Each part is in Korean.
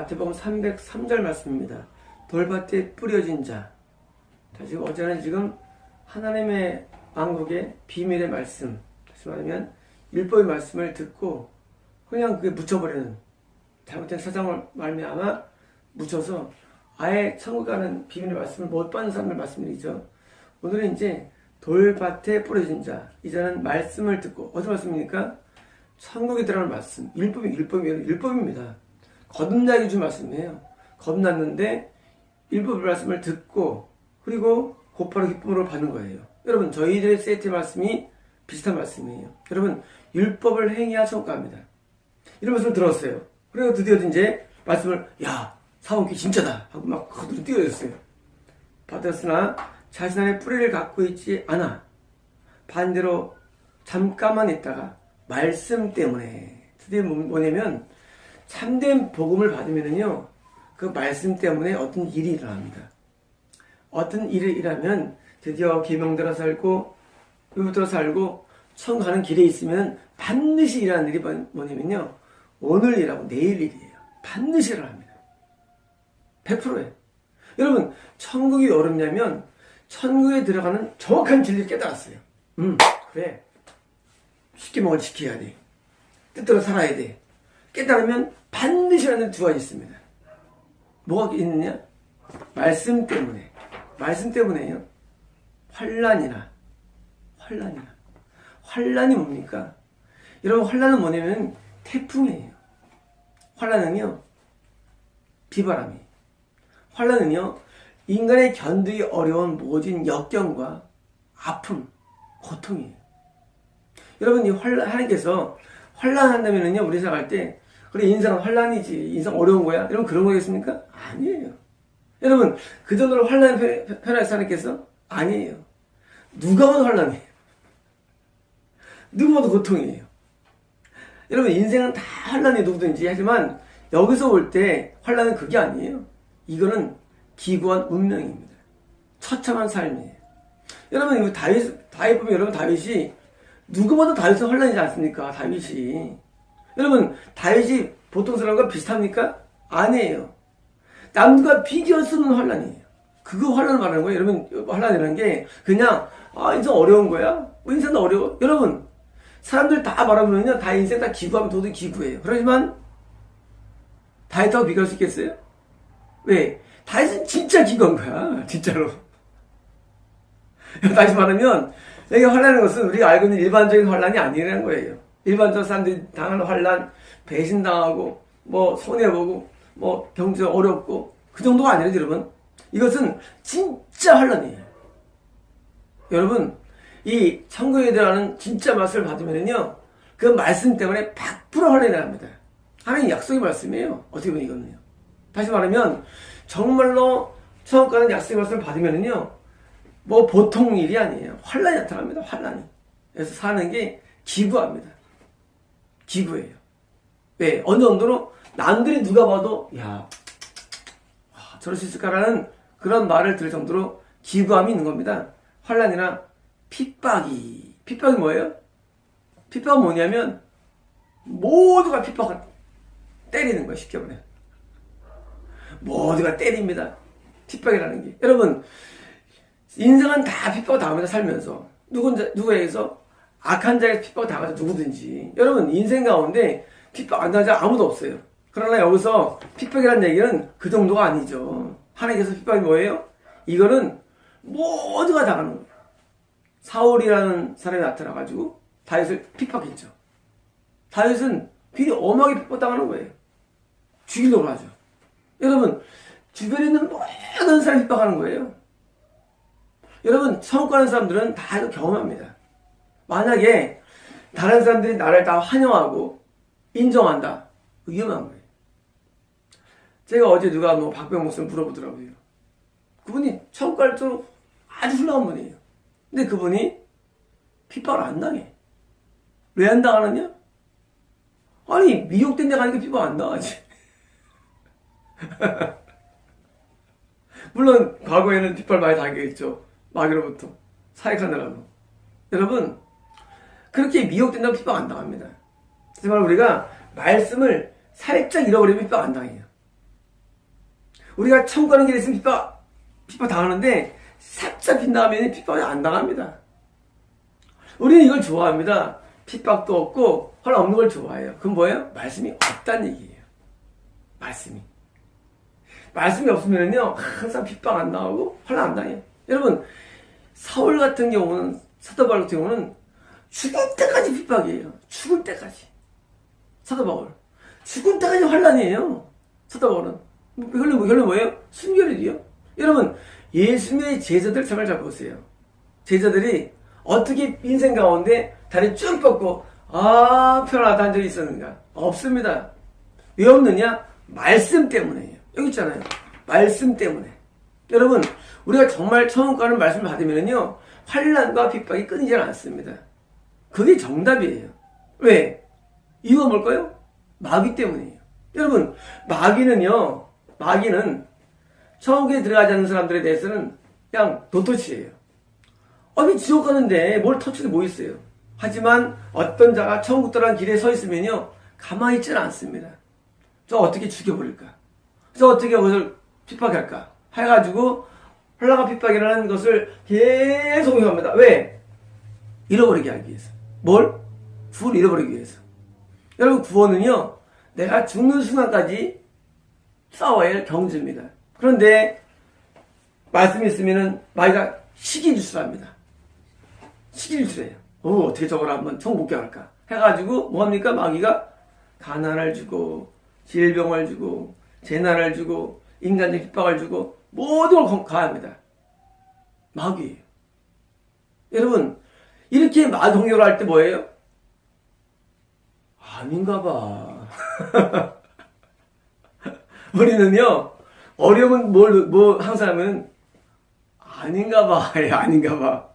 마태복음 303절 말씀입니다. 돌밭에 뿌려진 자. 자, 지금 어제는 지금 하나님의 왕국의 비밀의 말씀, 다시 말하면 율법의 말씀을 듣고 그냥 그게 묻혀버리는, 잘못된 사정을 말미암아 묻혀서 아예 천국 가는 비밀의 말씀을 못 받는 사람들 말씀이죠. 오늘은 이제 돌밭에 뿌려진 자, 이제는 말씀을 듣고, 어떤 말씀입니까? 천국에 들어가는 말씀, 율법입니다. 거듭나게 준 말씀이에요. 거듭났는데 율법의 말씀을 듣고 그리고 곧바로 기쁨으로 받는 거예요. 여러분, 저희들의 세트 말씀이 비슷한 말씀이에요. 여러분, 율법을 행해야 천국 갑니다. 이런 말씀을 들었어요. 그리고 드디어 이제 말씀을, 야, 사원기 진짜다 하고 막 거두로 뛰어졌어요. 받았으나 자신 안에 뿌리를 갖고 있지 않아. 반대로 잠깐만 있다가 말씀 때문에, 드디어 뭐냐면 참된 복음을 받으면은요, 그 말씀 때문에 어떤 일이 일어납니다. 어떤 일을 일하면 드디어 계명대로 살고 율법대로 살고 천국 가는 길에 있으면 반드시 일하는 일이 뭐냐면요, 오늘 일하고 내일 일이에요. 반드시 일어납니다. 100%예요. 여러분, 천국이 어렵냐면 천국에 들어가는 정확한 진리를 깨달았어요. 그래, 쉽게 먹을 지켜야 돼. 뜻대로 살아야 돼. 깨달으면 반드시 하는 두 가지 있습니다. 뭐가 있느냐? 말씀 때문에. 말씀 때문에요. 환난이 뭡니까? 여러분, 환난은 뭐냐면 태풍이에요. 환난은요, 비바람이. 환난은요, 인간의 견디기 어려운 모진 역경과 아픔, 고통이에요. 여러분, 이 하나님께서 환난한다면요, 우리 생각할 때, 그래, 인생은 환난이지, 인생 어려운 거야? 여러분, 그런 거겠습니까? 아니에요. 여러분, 그 정도로 환난이 편하게 하나님께서? 아니에요. 누가 봐도 환난이에요. 누가 봐도 고통이에요. 여러분, 인생은 다 환난이 누구든지 하지만 여기서 올 때 환난은 그게 아니에요. 이거는 기구한 운명입니다. 처참한 삶이에요. 여러분, 이거 다윗 보면 여러분, 다윗이 누가 봐도 다윗은 환난이지 않습니까? 다윗이. 여러분, 다윗이 보통 사람과 비슷합니까? 아니에요. 남과 비교할 수 없는 환난이에요. 그거 환난을 말하는 거예요. 여러분, 환난이라는 게 그냥, 인생 어려운 거야? 인생도 어려워? 여러분, 사람들 다 말하면요, 다 인생 다 기구하면 도저히 기구예요. 그렇지만 다윗하고 비교할 수 있겠어요? 왜? 다윗은 진짜 기구한 거야. 진짜로. 다시 말하면 여기 환난이라는 것은 우리가 알고 있는 일반적인 환난이 아니라는 거예요. 일반적인 사람들이 당하는 환난, 배신당하고 뭐 손해보고 뭐 경제가 어렵고 그 정도가 아니라, 여러분, 이것은 진짜 환난이에요. 여러분, 이 천국에 들어가는 진짜 말씀을 받으면요, 그 말씀 때문에 100% 환난이 납니다. 하나님 약속의 말씀이에요. 어떻게 보면 이거는요. 다시 말하면 정말로 천국 가는 약속의 말씀을 받으면요, 뭐 보통 일이 아니에요. 환난이 나타납니다. 환난이. 그래서 사는 게 기구합니다. 기구예요. 왜? 어느 정도로 남들이 누가 봐도, 야, 저럴 수 있을까라는 그런 말을 들을 정도로 기구함이 있는 겁니다. 환난이나 핍박이 뭐예요? 핍박은 뭐냐면 모두가 핍박을 때리는 거예요. 쉽게 말해요. 모두가 때립니다. 핍박이라는 게. 여러분, 인생은 다 핍박을 당하면서 살면서 누구에게서 악한 자에게 핍박을 당하죠. 누구든지. 여러분, 인생 가운데 핍박 안 당하는 자 아무도 없어요. 그러나 여기서 핍박이라는 얘기는 그 정도가 아니죠. 하나님께서 핍박이 뭐예요? 이거는 모두가 당하는 거예요. 사울이라는 사람이 나타나가지고 다윗을 핍박했죠. 다윗은 비리 엄하게 핍박당하는 거예요. 죽이려고 하죠. 여러분, 주변에 있는 모든 사람이 핍박하는 거예요. 여러분, 천국 가는 사람들은 다 이거 경험합니다. 만약에 다른 사람들이 나를 다 환영하고 인정한다, 위험한 거예요. 제가 어제 누가 박병 목사님 물어보더라고요. 그분이 천국 갈 줄 아주 훌륭한 분이에요. 근데 그분이 핍박을 안 당해. 왜 안 당하느냐? 아니, 미혹된 데 가니까 핍박 안 당하지. 물론 과거에는 핍박을 많이 당했죠. 마귀로부터 사역하느라고. 여러분, 그렇게 미혹된다고 핍박 안 당합니다. 정말 우리가 말씀을 살짝 잃어버리면 핍박 안 당해요. 우리가 천국 가는 길에 있으면 핍박 당하는데 살짝 빗나가면 핍박이 안 당합니다. 우리는 이걸 좋아합니다. 핍박도 없고 혼란 없는 걸 좋아해요. 그건 뭐예요? 말씀이 없다는 얘기예요. 말씀이 없으면요 항상 핍박 안 나오고 혼란 안 당해요. 여러분 사울 같은 경우는, 사도 바울 같은 경우는 죽을 때까지 핍박이에요. 죽을 때까지. 사도 바울 죽을 때까지 환란이에요. 사도 바울은 결론 뭐예요? 순결이에요. 여러분 예수님의 제자들 정말 잘 보세요. 제자들이 어떻게 인생 가운데 다리 쭉 뻗고 편하다 한 적이 있었는가? 없습니다. 왜 없느냐? 말씀 때문에요. 여기 있잖아요. 말씀 때문에. 여러분 우리가 정말 천국 가는 말씀을 받으면요 환난과 핍박이 끊이지 않습니다. 그게 정답이에요. 왜? 이유가 뭘까요? 마귀 때문이에요. 여러분 마귀는 천국에 들어가지 않는 사람들에 대해서는 그냥 도토치예요. 아니 지옥 가는데 뭘 터치도 뭐 있어요. 하지만 어떤 자가 천국 들어가는 길에 서 있으면요 가만히 있지는 않습니다. 저 어떻게 죽여버릴까? 저 어떻게 그것을 핍박할까? 해가지고 환난과 핍박이라는 것을 계속 요구합니다. 왜? 잃어버리게 하기 위해서. 뭘? 구원을 잃어버리기 위해서. 여러분 구원은요 내가 죽는 순간까지 싸워야 할 경주입니다. 그런데 말씀이 있으면은 마귀가 시기주술합니다. 시기주술해요. 어떻게 저걸 한번 천국 못 가갈까? 해가지고 뭐합니까? 마귀가 가난을 주고 질병을 주고 재난을 주고 인간적 핍박을 주고 모든 걸 가합니다. 마귀예요. 여러분 이렇게 마귀 공격을 할 때 뭐예요? 아닌가 봐. 우리는요 어려움은 뭐 항상 하면 아닌가 봐. 아닌가 봐.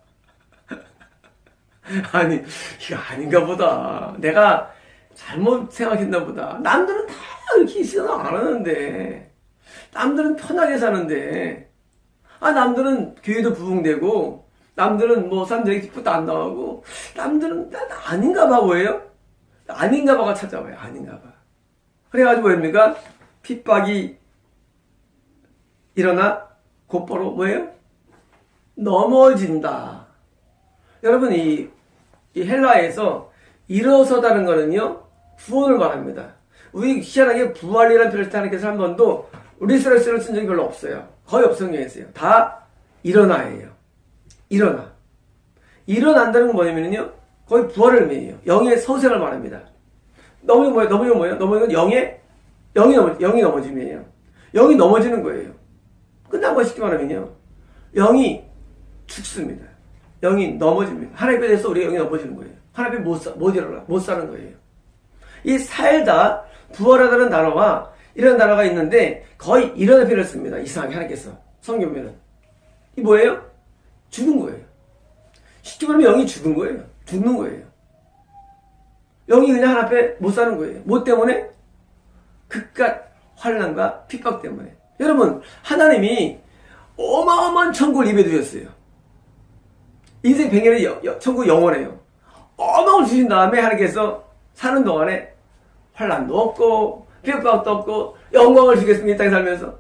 아니 이거 아닌가 보다. 내가 잘못 생각했나 보다. 남들은 다 이렇게 생각 안 하는데, 남들은 편하게 사는데, 남들은 교회도 부흥되고, 남들은 뭐 사람들에게 기쁘도 안 나오고, 남들은 아닌가 봐. 뭐예요? 아닌가 봐가 찾아와요. 아닌가 봐. 그래가지고 뭡니까? 핍박이 일어나 곧바로 뭐예요? 넘어진다. 여러분 이 헬라에서 일어서다는 거는요 구원을 말합니다. 우리 희한하게 부활이라는 표현을 하나님께서 한 번도 리서렉션을 쓴 적이 별로 없어요. 거의 없어요. 다 일어나예요. 일어난다는 건 뭐냐면요 거의 부활을 의미해요. 영의 서생을 말합니다. 넘어지면 뭐예요? 넘어지면 영이 넘어짐이에요. 영이 넘어지는 거예요. 끝난 거 쉽게 말하면요 영이 죽습니다. 영이 넘어집니다. 하나님에 대해서 우리가 영이 넘어지는 거예요. 하나님에 못 사는 거예요. 이 살다, 부활하다는 단어와 이런 단어가 있는데 거의 이런 표현을 씁니다. 이상하게 하나님께서 성경에는 이 뭐예요? 죽은 거예요. 쉽게 말하면 영이 죽은 거예요. 죽는 거예요. 영이 그냥 하나 앞에 못 사는 거예요. 뭐 때문에? 극갓 환난과 핍박 때문에. 여러분 하나님이 어마어마한 천국을 입에 두셨어요. 인생 100년의 천국 영원해요. 어마어마한 주신 다음에 하나님께서 사는 동안에 환난도 없고 핍박도 없고 영광을 주겠습니다. 이 땅에 살면서.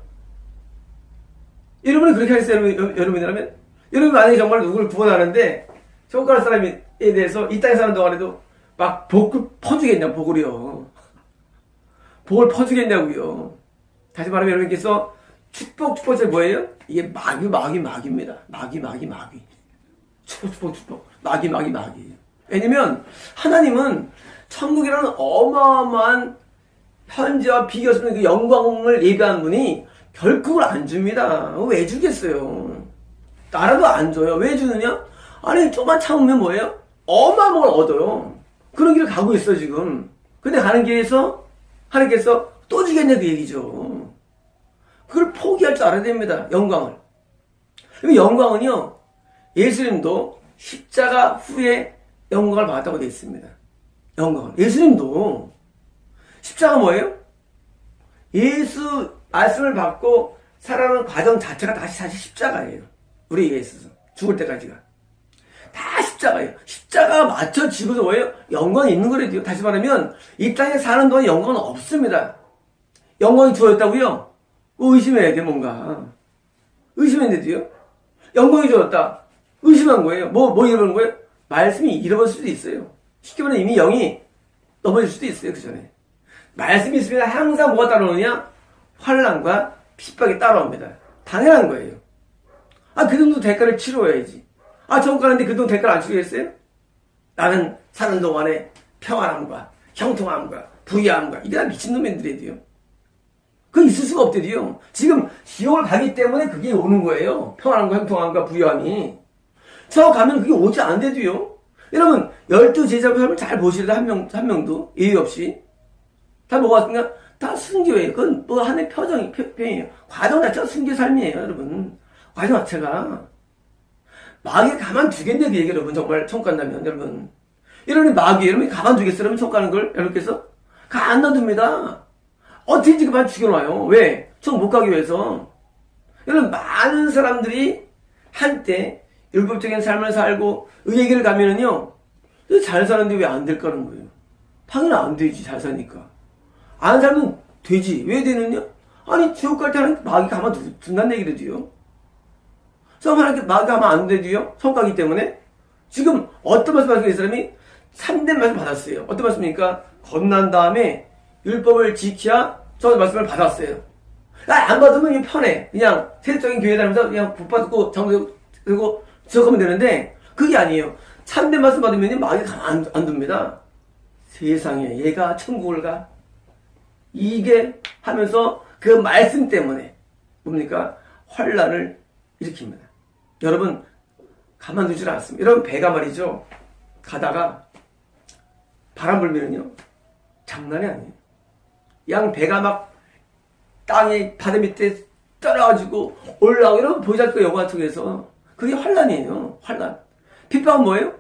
여러분이 그렇게 하셨어요? 여러분이라면? 여러분 만약에 정말 누구를 구원하는데 천국 갈 사람에 대해서 이 땅에 사는 동안에도 막 복을 퍼주겠냐, 복을요. 복을 퍼주겠냐고요. 다시 말하면 여러분께서 축복이 뭐예요? 이게 마귀입니다. 마귀. 축복. 마귀. 왜냐면 하나님은 천국이라는 어마어마한 현재와 비교 없는 그 영광을 예비한 분이 결국을 안 줍니다. 왜 주겠어요? 나라도 안 줘요. 왜 주느냐? 아니 조금만 참으면 뭐예요? 어마어마한 걸 얻어요. 그런 길을 가고 있어 지금. 근데 가는 길에서 하나님께서 또 주겠냐 그 얘기죠. 그걸 포기할 줄 알아야 됩니다. 영광을. 영광은요 예수님도 십자가 후에 영광을 받았다고 되어 있습니다. 영광을. 예수님도 십자가 뭐예요? 예수 말씀을 받고 살아가는 과정 자체가 다시 십자가예요. 우리 예수 죽을 때까지가 다 십자가예요. 십자가가 맞춰지고서 뭐예요? 영광이 있는 거래요. 다시 말하면 이 땅에 사는 동안 영광은 없습니다. 영광이 주어졌다고요? 의심해야 돼, 뭔가. 의심했는데도요. 영광이 주었다. 의심한 거예요. 뭐 잃어버린 거예요? 말씀이 잃어버릴 수도 있어요. 쉽게 말하면 이미 영이 넘어질 수도 있어요, 그 전에. 말씀이 있으면 항상 뭐가 따라오느냐? 환난과 핍박이 따라옵니다. 당연한 거예요. 그 정도 대가를 치러야지. 천국가는데 그 정도 대가를 안 치르겠어요? 나는 사는 동안에 평안함과 형통함과 부유함과 이게 다 미친놈들이에요. 그거 있을 수가 없대요. 지금 지옥을 가기 때문에 그게 오는 거예요. 평안함과 형통함과 부유함이. 저 가면 그게 오지 않대도요. 여러분 12제자의 삶을 잘 보시려다 한 명도 예의 없이 다 뭐가 왔습니까? 다 순교예요. 그건 뭐 하나의 표현이에요. 과정 자체가 순교 삶이에요, 여러분. 과정 자체가. 마귀를 가만두겠네, 그 얘기, 여러분. 정말 천국 간다면, 여러분. 이러니 마귀, 여러분이 가만두겠어요, 여러분, 천국 가는 걸, 여러분께서? 안 놔둡니다. 어떻게든지 그만 죽여놔요. 왜? 천국 못 가기 위해서. 여러분, 많은 사람들이 한때 율법적인 삶을 살고 의의 길을 가면은요, 잘 사는데 왜 안 될까는 거예요. 당연히 안 되지, 잘 사니까. 안 살면 되지. 왜 되느냐? 지옥 갈 때는 마귀 가만둔다는 얘기를 해도요. 하나님께 마귀 가면 안 되도요. 성가기 때문에. 지금 어떤 말씀 하시는 이 사람이 참된 말씀 받았어요. 어떤 말씀입니까? 겁난 다음에 율법을 지켜야 저 말씀을 받았어요. 안 받으면 편해. 그냥 세속적인 교회 다니면서 그냥 복 받고 정도 그리고 지속하면 되는데 그게 아니에요. 참된 말씀 받으면 마귀 가만 안 둡니다. 세상에 얘가 천국을 가. 이게 하면서 그 말씀 때문에 뭡니까? 환난을 일으킵니다. 여러분 가만두질 않습니다. 여러분 배가 말이죠. 가다가 바람 불면은요 장난이 아니에요. 양 배가 막 땅에 바다 밑에 떨어가지고 올라오고 이러면 보이지 않을 거예요. 영화 속에서. 그게 환난이에요. 환난. 핍박은 뭐예요?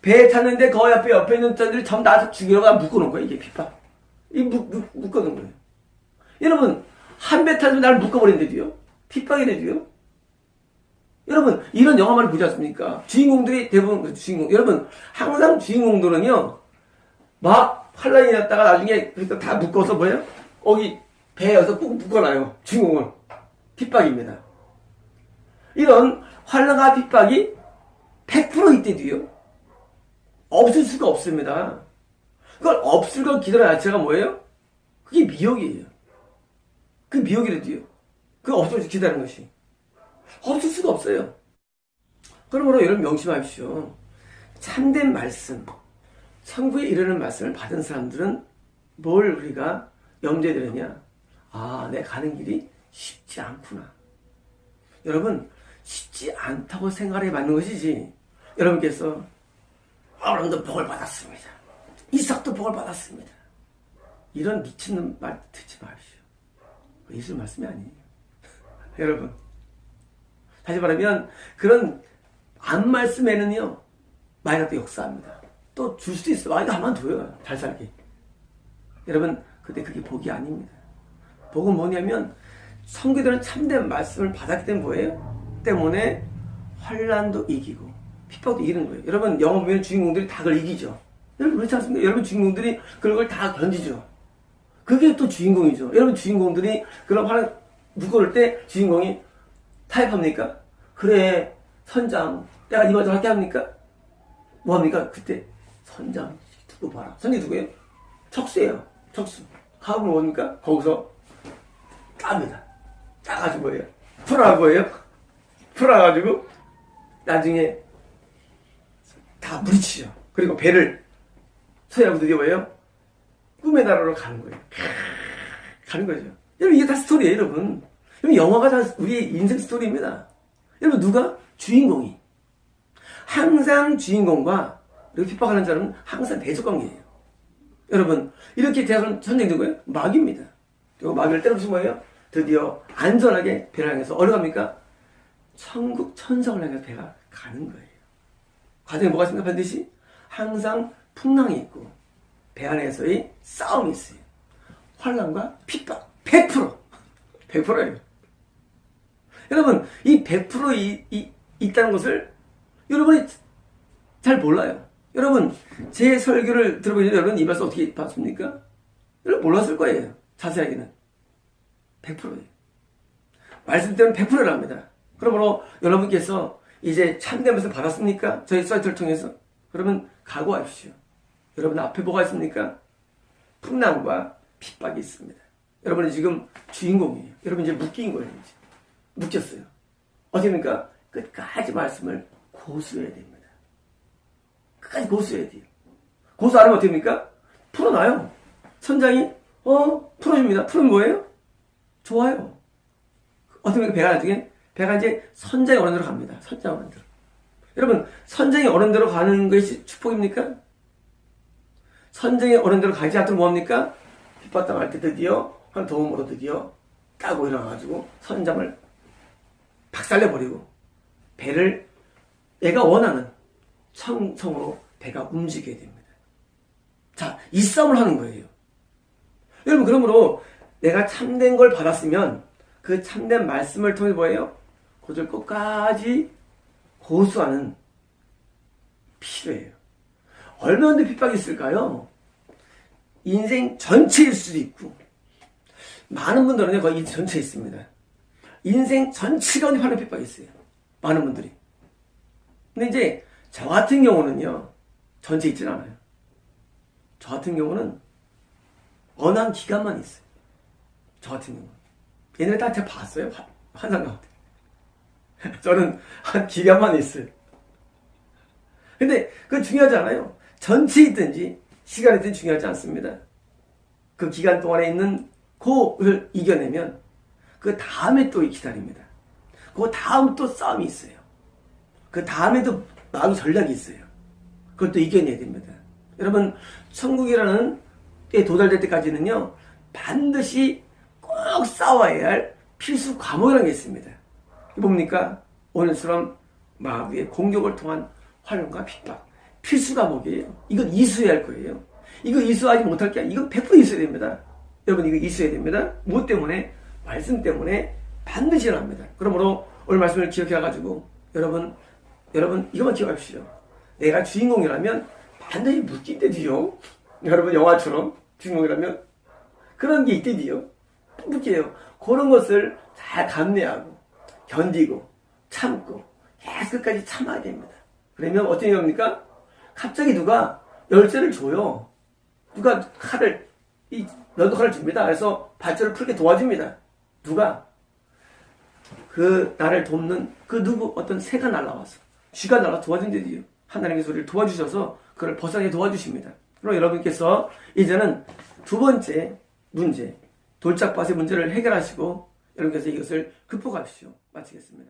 배에 탔는데 그 옆에 있는 사람들이 전부 나서 죽이려고 묶어놓은 거예요. 이게 핍박. 묶어놓은 거예요. 여러분 한 배 타면 나를 묶어버린대도요. 핍박이 되도요. 여러분 이런 영화만 보지 않습니까? 주인공들이 대부분 주인공. 여러분 항상 주인공들은요 막 환란이 났다가 나중에 그러니까 다 묶어서 뭐예요? 거기 배에서 꾹 묶어놔요. 주인공은 핍박입니다. 이런 환란과 핍박이 100% 있대도요. 없을 수가 없습니다. 그걸 없을 걸 기다려 자체가 뭐예요? 그게 미혹이에요. 그게 미혹이래도요. 그거 없을 수 기다리는 것이. 없을 수가 없어요. 그러므로 여러분 명심하십시오. 참된 말씀, 천국에 이르는 말씀을 받은 사람들은 뭘 우리가 염두에 두느냐? 내 가는 길이 쉽지 않구나. 여러분, 쉽지 않다고 생각해 맞는 것이지. 여러분께서 아브라함도 복을 받았습니다. 이삭도 복을 받았습니다. 이런 미친놈 말 듣지 마십시오. 예수 말씀이 아니에요. 여러분, 다시 말하면 그런 안 말씀에는요 마귀가 또 역사합니다. 또 줄 수도 있어. 마귀가 가만둬요. 잘 살게. 여러분, 근데 그게 복이 아닙니다. 복은 뭐냐면 성도들은 참된 말씀을 받았기 때문에 뭐예요? 때문에 환난도 이기고 핍박도 이기는 거예요. 여러분 영화 보면 주인공들이 다 그걸 이기죠. 여러분 그렇지 않습니까? 여러분 주인공들이 그런 걸 다 견디죠. 그게 또 주인공이죠. 여러분 주인공들이 그런 환난 묶어올 때 주인공이 타협합니까? 그래 선장 내가 이 말좀 할게 합니까? 뭐합니까? 그때 선장 두고 봐라. 선장이 누구예요? 척수예요. 척수. 하면 뭡니까? 거기서 깝니다. 짜가지고 뭐예요? 풀어가지고 뭐예요? 풀어가지고 나중에 다 물리치죠. 그리고 배를 소리하고 드디어 뭐예요? 꿈의 나라로 가는 거예요. 가는 거죠. 여러분 이게 다 스토리예요, 여러분. 여러분 영화가 다 우리의 인생 스토리입니다. 여러분 누가? 주인공이. 항상 주인공과 이렇게 핍박하는 사람은 항상 대적관계예요. 여러분 이렇게 대학은 선정된 거예요? 마귀입니다. 그리고 마귀를 때려부신 거예요? 드디어 안전하게 배를 향해서 어디로 갑니까? 천국 천성을 향해서 배가 가는 거예요. 과정에 뭐가 있습니까? 반드시 항상 풍랑이 있고 배 안에서의 싸움이 있어요. 환난과 핍박 100% 100%예요. 여러분 이 100% 있다는 것을 여러분이 잘 몰라요. 여러분 제 설교를 들어보시면 여러분 이 말씀 어떻게 봤습니까? 여러분 몰랐을 거예요. 자세하게는 100%예요. 말씀 때문에 100%랍니다. 그러므로 여러분께서 이제 참된 말씀 받았습니까? 저희 사이트를 통해서. 그러면 각오하십시오. 여러분 앞에 뭐가 있습니까? 풍랑과 핍박이 있습니다. 여러분은 지금 주인공이에요. 여러분 이제 묶인 거예요. 이제. 묶였어요. 어떻습니까? 끝까지 말씀을 고수해야 됩니다. 끝까지 고수해야 돼요. 고수 안 하면 어떻게 됩니까? 풀어놔요. 선장이 풀어줍니다. 풀은 뭐예요? 좋아요. 어떻게 됩니까? 배가 나중에 배가 이제 선장의 어른대로 갑니다. 선장 어른대로. 여러분 선장의 어른대로 가는 것이 축복입니까? 선장의 어른대로 가지 않도록 뭐합니까? 핍박당할 때 드디어 한 도움으로 드디어 까고 일어나가지고 선장을 박살내버리고 배를 내가 원하는 청성으로 배가 움직여야 됩니다. 자, 이 싸움을 하는 거예요. 여러분 그러므로 내가 참된 걸 받았으면 그 참된 말씀을 통해 뭐예요? 그것을 끝까지 고수하는 필요해요. 얼마나 핍박이 있을까요? 인생 전체일 수도 있고 많은 분들은 거의 전체에 있습니다. 인생 전체 가운데 받는 핍박이 있어요. 많은 분들이. 근데 이제 저 같은 경우는요. 전체 있진 않아요. 저 같은 경우는 어느 한 기간만 있어요. 저 같은 경우는. 옛날에 다 제가 봤어요. 환상 가운데. 저는 한 기간만 있어요. 근데 그건 중요하지 않아요. 전체 있든지 시간이 있든지 중요하지 않습니다. 그 기간 동안에 있는 그걸 이겨내면 그 다음에 또 기다립니다. 그 다음 또 싸움이 있어요. 그 다음에도 마음의 전략이 있어요. 그걸 또 이겨내야 됩니다. 여러분 천국이라는 때 도달될 때까지는요. 반드시 꼭 싸워야 할 필수 과목이라는 게 있습니다. 이게 뭡니까? 오늘처럼 마귀의 공격을 통한 환영과 핍박. 필수 과목이에요. 이건 이수해야 할 거예요. 이거 이수하지 못할 게 아니라 이건 100% 이수해야 됩니다. 여러분 이거 이수해야 됩니다. 무엇 때문에? 말씀 때문에 반드시 일어납니다. 그러므로 오늘 말씀을 기억해가지고 여러분 이것만 기억하십시오. 내가 주인공이라면 반드시 묶인대지요. 여러분 영화처럼 주인공이라면 그런 게 있대지요. 묶여요. 그런 것을 잘 감내하고 견디고 참고 계속 끝까지 참아야 됩니다. 그러면 어떤 겁니까? 갑자기 누가 열쇠를 줘요. 누가 면도칼을 줍니다. 그래서 발전을 풀게 도와줍니다. 누가? 그 나를 돕는 그 누구 어떤 새가 날라와서 쥐가 날라 도와준대요. 하나님께서 우리를 도와주셔서 그를 벗어나게 도와주십니다. 그럼 여러분께서 이제는 두 번째 문제 돌짝밭의 문제를 해결하시고 여러분께서 이것을 극복하십시오. 마치겠습니다.